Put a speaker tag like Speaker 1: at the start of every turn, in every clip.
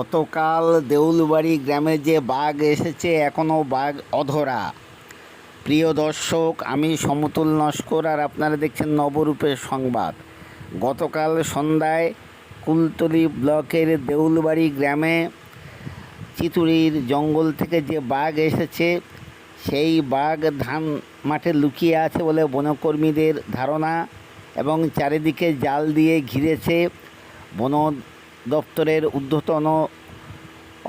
Speaker 1: গতকাল দেউলবাড়ি গ্রামে যে বাঘ এসেছে এখনও বাঘ অধরা। প্রিয় দর্শক, আমি সমতুল নস্কর আর আপনারা দেখছেন নবরূপের সংবাদ। গতকাল সন্ধ্যায় কুলতলি ব্লকের দেউলবাড়ি গ্রামে চিতুড়ির জঙ্গল থেকে যে বাঘ এসেছে সেই বাঘ ধান মাঠে লুকিয়ে আছে বলে বনকর্মীদের ধারণা এবং চারিদিকে জাল দিয়ে ঘিরেছে। বন দপ্তরের ঊর্ধ্বতন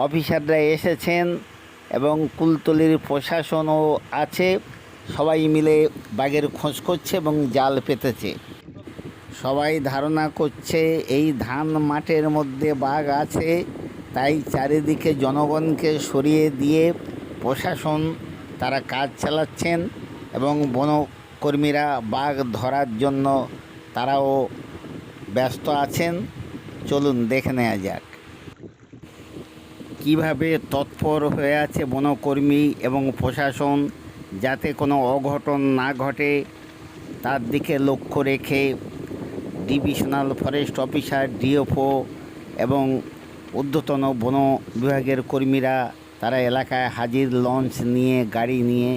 Speaker 1: অফিসাররা এসেছেন এবং কুলতলির প্রশাসনও আছে। সবাই মিলে বাঘের খোঁজ করছে এবং জাল পেতেছে। সবাই ধারণা করছে এই ধান মাঠের মধ্যে বাঘ আছে, তাই চারিদিকে জনগণকে সরিয়ে দিয়ে প্রশাসন তারা কাজ চালাচ্ছেন এবং বনকর্মীরা বাঘ ধরার জন্য তারাও ব্যস্ত আছেন। চলুন দেখে নেওয়া যাক কীভাবে তৎপর হয়ে আছে বনকর্মী এবং প্রশাসন, যাতে কোনো অঘটন না ঘটে তার দিকে লক্ষ্য রেখে ডিভিশনাল ফরেস্ট অফিসার, ডিএফও এবং ঊর্ধ্বতন বন বিভাগের কর্মীরা তারা এলাকায় হাজির, লঞ্চ নিয়ে, গাড়ি নিয়ে।